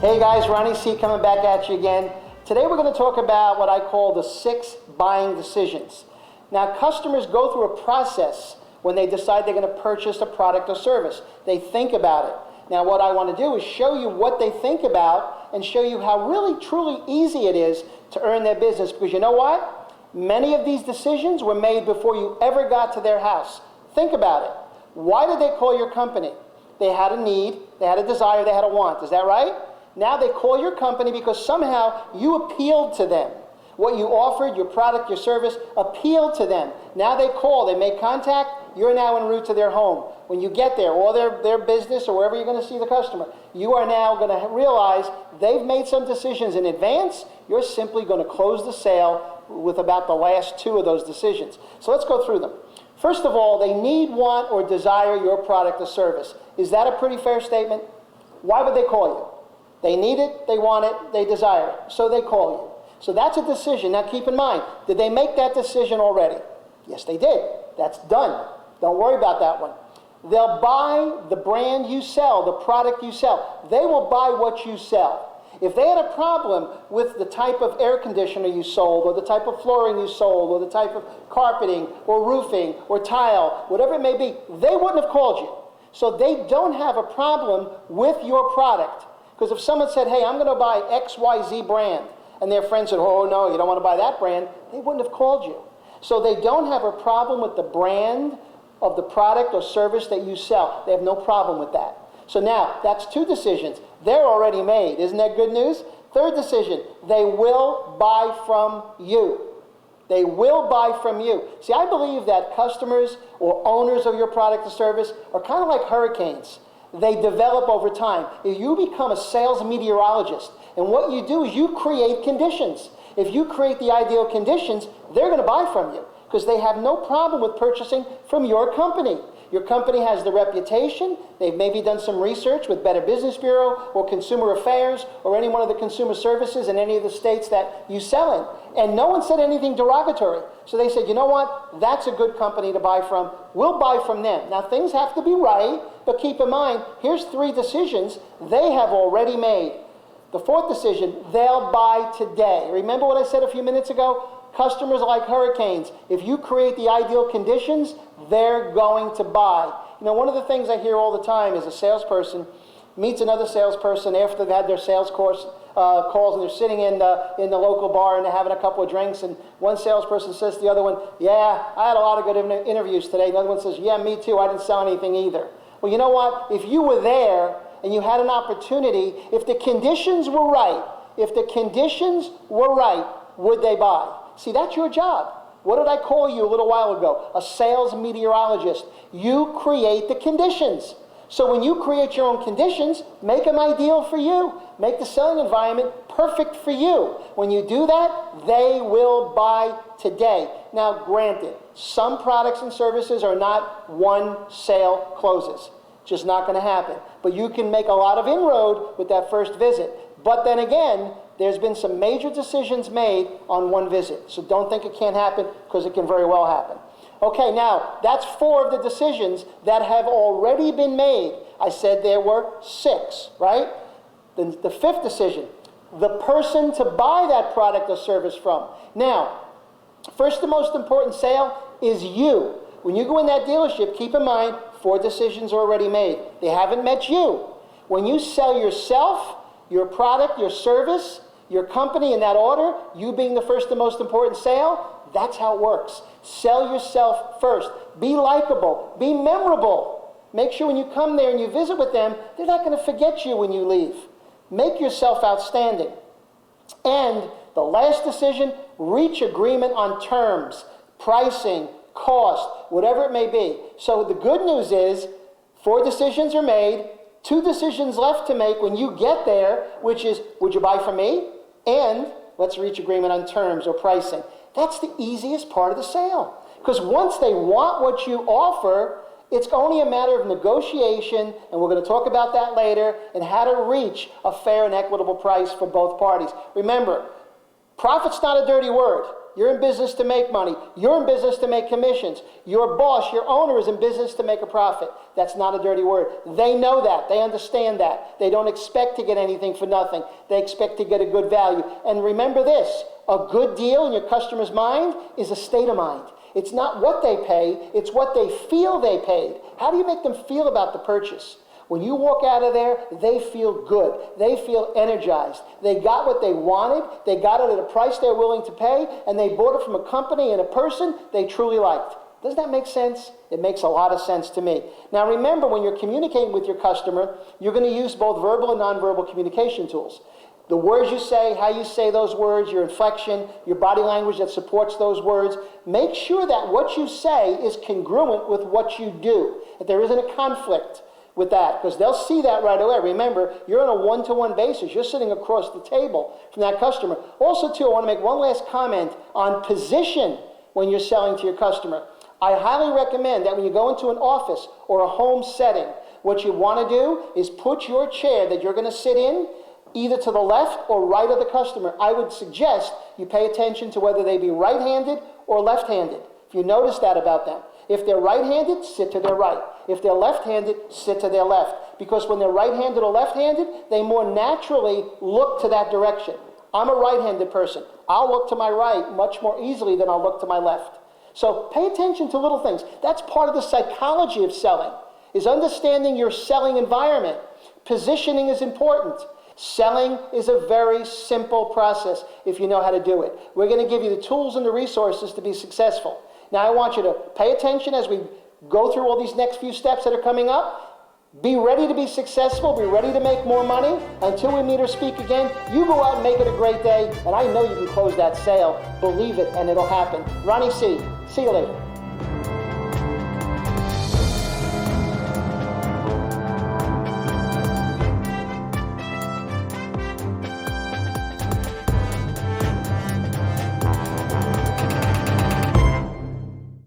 Hey guys, Ronnie C coming back at you again. Today we're going to talk about what I call the 6 buying decisions. Now, customers go through a process when they decide they're going to purchase a product or service. They think about it. Now, what I want to do is show you what they think about and show you how really, truly easy it is to earn their business. Because you know what? Many of these decisions were made before you ever got to their house. Think about it. Why did they call your company? They had a need, they had a desire, they had a want. Is that right? Now they call your company because somehow you appealed to them. What you offered, your product, your service, appealed to them. Now they call, they make contact, you're now en route to their home. When you get there, or their business, or wherever you're going to see the customer, you are now going to realize they've made some decisions in advance. You're simply going to close the sale with about the last 2 of those decisions. So let's go through them. First of all, they need, want, or desire your product or service. Is that a pretty fair statement? Why would they call you? They need it, they want it, they desire it, so they call you. So that's a decision. Now keep in mind, did they make that decision already? Yes, they did. That's done. Don't worry about that one. They'll buy the brand you sell, the product you sell. They will buy what you sell. If they had a problem with the type of air conditioner you sold, or the type of flooring you sold, or the type of carpeting, or roofing, or tile, whatever it may be, they wouldn't have called you. So they don't have a problem with your product. Because if someone said, hey, I'm going to buy XYZ brand, and their friend said, oh, no, you don't want to buy that brand, they wouldn't have called you. So they don't have a problem with the brand of the product or service that you sell. They have no problem with that. So now, that's 2 decisions. They're already made. Isn't that good news? 3rd decision, they will buy from you. They will buy from you. See, I believe that customers or owners of your product or service are kind of like hurricanes. They develop over time. If you become a sales meteorologist, and what you do is you create conditions. If you create the ideal conditions, they're going to buy from you because they have no problem with purchasing from your company. Your company has the reputation. They've maybe done some research with Better Business Bureau or Consumer Affairs or any one of the consumer services in any of the states that you sell in. And no one said anything derogatory. So they said, you know what? That's a good company to buy from. We'll buy from them. Now, things have to be right, but keep in mind, here's 3 decisions they have already made. The 4th decision, they'll buy today. Remember what I said a few minutes ago? Customers are like hurricanes. If you create the ideal conditions, they're going to buy. You know, one of the things I hear all the time is a salesperson meets another salesperson after they've had their sales course calls, and they're sitting in the local bar and they're having a couple of drinks, and one salesperson says to the other one, yeah, I had a lot of good interviews today. The other one says, yeah, me too. I didn't sell anything either. Well, you know what? If you were there and you had an opportunity, if the conditions were right, would they buy? See, that's your job. What did I call you a little while ago? A sales meteorologist. You create the conditions. So when you create your own conditions, make them ideal for you. Make the selling environment perfect for you. When you do that, they will buy today. Now, granted, some products and services are not one sale closes. Just not going to happen. But you can make a lot of inroad with that first visit. But then again, there's been some major decisions made on one visit. So don't think it can't happen, because it can very well happen. Okay, now, that's 4 of the decisions that have already been made. I said there were 6, right? The 5th decision, the person to buy that product or service from. Now, first and most important sale is you. When you go in that dealership, keep in mind, 4 decisions are already made. They haven't met you. When you sell yourself, your product, your service, your company in that order, you being the first and most important sale, that's how it works. Sell yourself first. Be likable. Be memorable. Make sure when you come there and you visit with them, they're not going to forget you when you leave. Make yourself outstanding. And the last decision, reach agreement on terms, pricing, cost, whatever it may be. So the good news is 4 decisions are made, 2 decisions left to make when you get there, which is, would you buy from me? And let's reach agreement on terms or pricing. That's the easiest part of the sale. Because once they want what you offer, it's only a matter of negotiation, and we're going to talk about that later, and how to reach a fair and equitable price for both parties. Remember, profit's not a dirty word. You're in business to make money. You're in business to make commissions. Your boss, your owner is in business to make a profit. That's not a dirty word. They know that. They understand that. They don't expect to get anything for nothing. They expect to get a good value. And remember this, a good deal in your customer's mind is a state of mind. It's not what they pay, it's what they feel they paid. How do you make them feel about the purchase? When you walk out of there, they feel good. They feel energized. They got what they wanted. They got it at a price they're willing to pay, and they bought it from a company and a person they truly liked. Does that make sense? It makes a lot of sense to me. Now remember, when you're communicating with your customer, you're going to use both verbal and nonverbal communication tools. The words you say, how you say those words, your inflection, your body language that supports those words. Make sure that what you say is congruent with what you do, that there isn't a conflict with that, because they'll see that right away. Remember, you're on a one-to-one basis. You're sitting across the table from that customer. Also, too, I want to make one last comment on position when you're selling to your customer. I highly recommend that when you go into an office or a home setting, what you want to do is put your chair that you're going to sit in either to the left or right of the customer. I would suggest you pay attention to whether they be right-handed or left-handed. If you notice that about them. If they're right-handed, sit to their right. If they're left-handed, sit to their left. Because when they're right-handed or left-handed, they more naturally look to that direction. I'm a right-handed person. I'll look to my right much more easily than I'll look to my left. So pay attention to little things. That's part of the psychology of selling, is understanding your selling environment. Positioning is important. Selling is a very simple process if you know how to do it. We're going to give you the tools and the resources to be successful. Now I want you to pay attention as we go through all these next few steps that are coming up. Be ready to be successful. Be ready to make more money. Until we meet or speak again, you go out and make it a great day, and I know you can close that sale. Believe it, and it'll happen. Ronnie C. See you later.